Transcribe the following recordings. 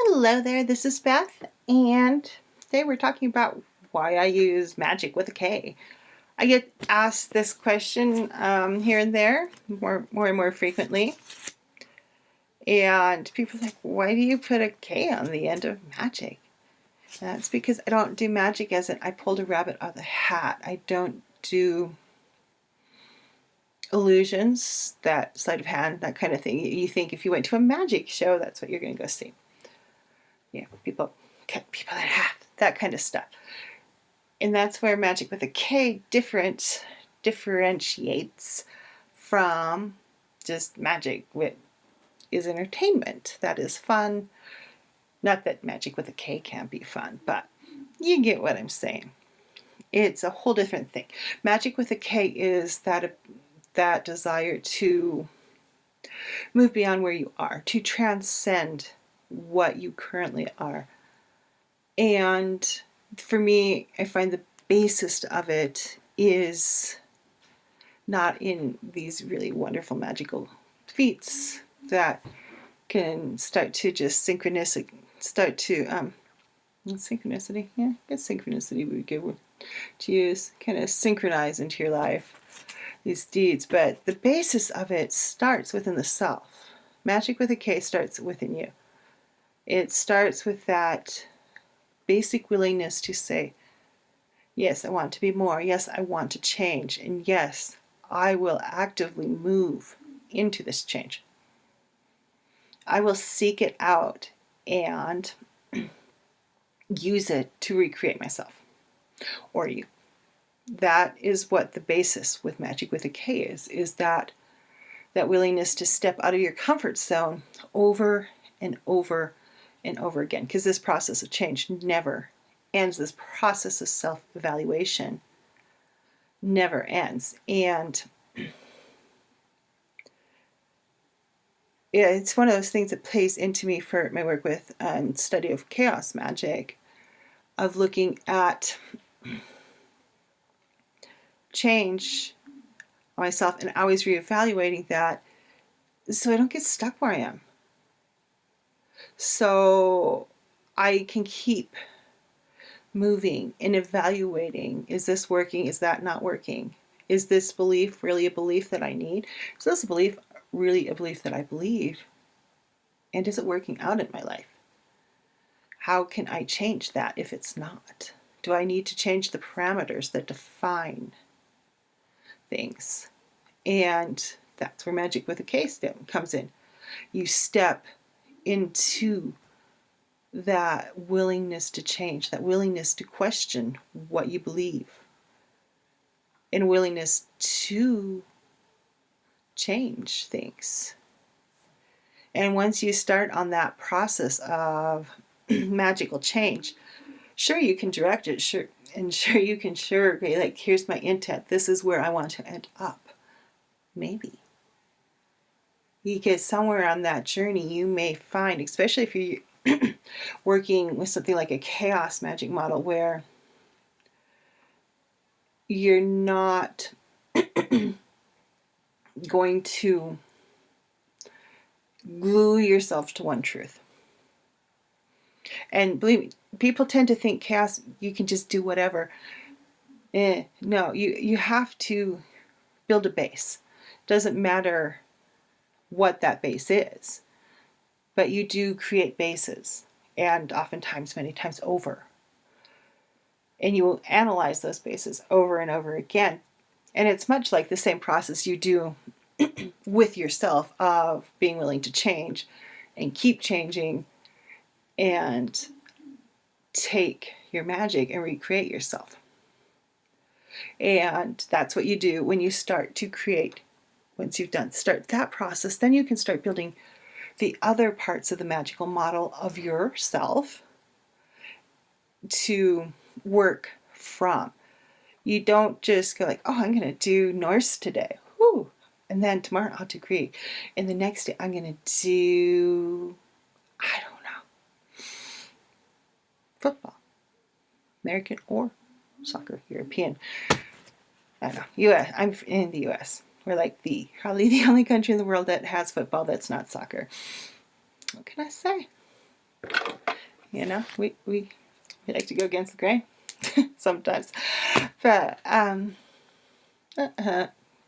Hello there, this is Beth, and today we're talking about why I use Magick with a K. I get asked this question here and there, more and more frequently, and people are like, why do you put a K on the end of Magick? That's because I don't do magic as in I pulled a rabbit out of the hat. I don't do illusions, that sleight of hand, that kind of thing. You think if you went to a magic show, that's what you're going to go see. Yeah, people that have that kind of stuff. And that's where Magick with a K differentiates from just magic is entertainment. That is fun. Not that Magick with a K can't be fun, but you get what I'm saying. It's a whole different thing. Magick with a K is that desire to move beyond where you are, to transcend what you currently are. And for me, I find the basis of it is not in these really wonderful magical feats that can start to just synchronicity, yeah, I guess synchronicity would be good to use, kind of synchronize into your life these deeds. But the basis of it starts within the self. Magick with a K starts within you. It starts with that basic willingness to say, yes, I want to be more. Yes, I want to change. And yes, I will actively move into this change. I will seek it out and use it to recreate myself or you. That is what the basis with Magick with a K is that willingness to step out of your comfort zone over and over and over again, because this process of change never ends. This process of self-evaluation never ends. And it's one of those things that plays into me for my work with study of chaos magic, of looking at change on myself and always reevaluating that so I don't get stuck where I am. So I can keep moving and evaluating, is this working? Is that not working? Is this belief really a belief that I need? Is this belief really a belief that I believe? And is it working out in my life? How can I change that if it's not? Do I need to change the parameters that define things? And that's where Magick with a K comes in. You step into that willingness to change, that willingness to question what you believe, and willingness to change things. And once you start on that process of magical change, sure, you can direct it, sure you can okay, like, here's my intent, this is where I want to end up. Maybe. Because somewhere on that journey you may find, especially if you're working with something like a chaos magic model, where you're not going to glue yourself to one truth. And believe me, people tend to think chaos, you can just do whatever. No, you have to build a base. Doesn't matter what that base is, but you do create bases, and oftentimes, many times over. And you will analyze those bases over and over again. And it's much like the same process you do with yourself of being willing to change and keep changing and take your magic and recreate yourself. And that's what you do when you start to create. Once you've start that process, then you can start building the other parts of the magical model of yourself to work from. You don't just go like, oh, I'm going to do Norse today. Whew. And then tomorrow I'll do Greek. And the next day I'm going to do, I don't know, football. American or soccer, European. I don't know. US. I'm in the US. We're like probably the only country in the world that has football that's not soccer. What can I say? You know, we like to go against the grain sometimes. But,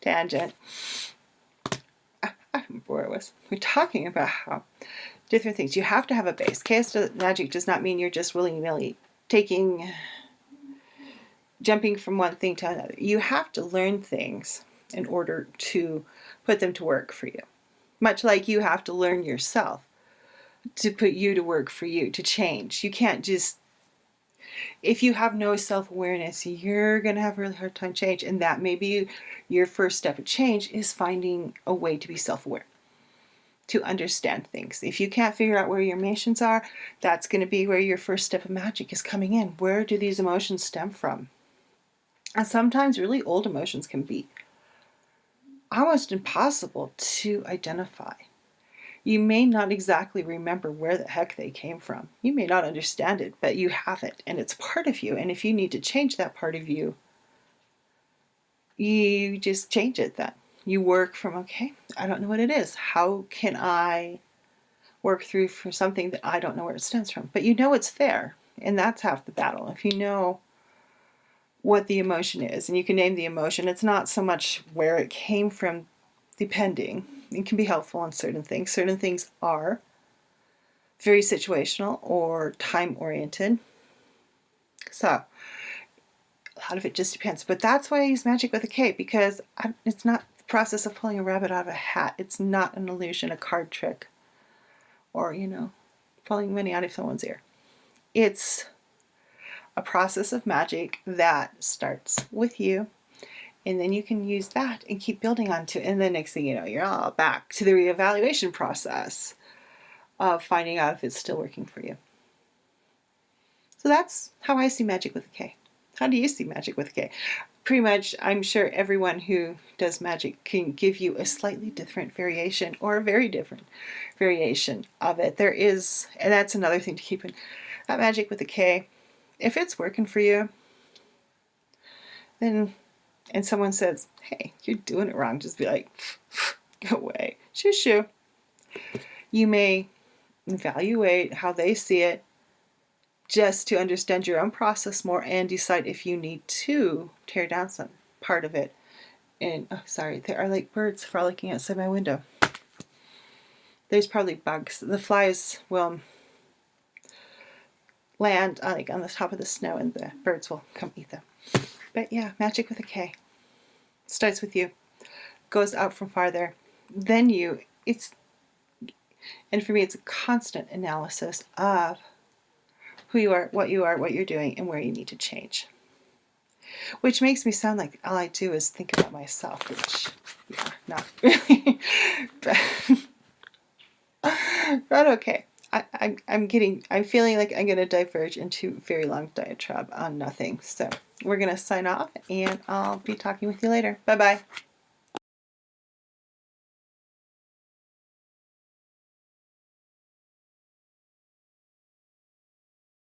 tangent. I don't remember where it was. We're talking about how different things. You have to have a base. Chaos magic does not mean you're just willy-nilly jumping from one thing to another. You have to learn things in order to put them to work for you. Much like you have to learn yourself to put you to work for you, to change. You can't just, if you have no self-awareness, you're going to have a really hard time change. And that may be your first step of change, is finding a way to be self-aware, to understand things. If you can't figure out where your emotions are, that's going to be where your first step of magic is coming in. Where do these emotions stem from? And sometimes really old emotions can be almost impossible to identify. You may not exactly remember where the heck they came from. You may not understand it, but you have it, and it's part of you. And if you need to change that part of you, you just change it then. You work from, okay, I don't know what it is. How can I work through for something that I don't know where it stems from? But you know it's there, and that's half the battle. If you know what the emotion is, and you can name the emotion, it's not so much where it came from, depending. It can be helpful on certain things. Certain things are very situational or time-oriented. So a lot of it just depends. But that's why I use magic with a K, because it's not the process of pulling a rabbit out of a hat. It's not an illusion, a card trick, or, you know, pulling money out of someone's ear. It's a process of magic that starts with you, and then you can use that and keep building onto it. And then next thing you know, you're all back to the reevaluation process of finding out if it's still working for you. So that's how I see magic with a K. How do you see magic with a K? Pretty much, I'm sure everyone who does magic can give you a slightly different variation, or a very different variation of it. There is, and that's another thing to keep in, that magic with a K, if it's working for you, then, and someone says, hey, you're doing it wrong, just be like, go away, shoo shoo. You may evaluate how they see it, just to understand your own process more, and decide if you need to tear down some part of it. And, oh, sorry, there are like birds frolicking outside my window. There's probably bugs. The flies will land like on the top of the snow, and the birds will come eat them. But yeah, magic with a K. Starts with you, goes out from farther, then you. And for me, it's a constant analysis of who you are, what you're doing, and where you need to change. Which makes me sound like all I do is think about myself, which, yeah, not really. But okay. I'm feeling like I'm going to diverge into a very long diatribe on nothing. So we're going to sign off, and I'll be talking with you later. Bye-bye.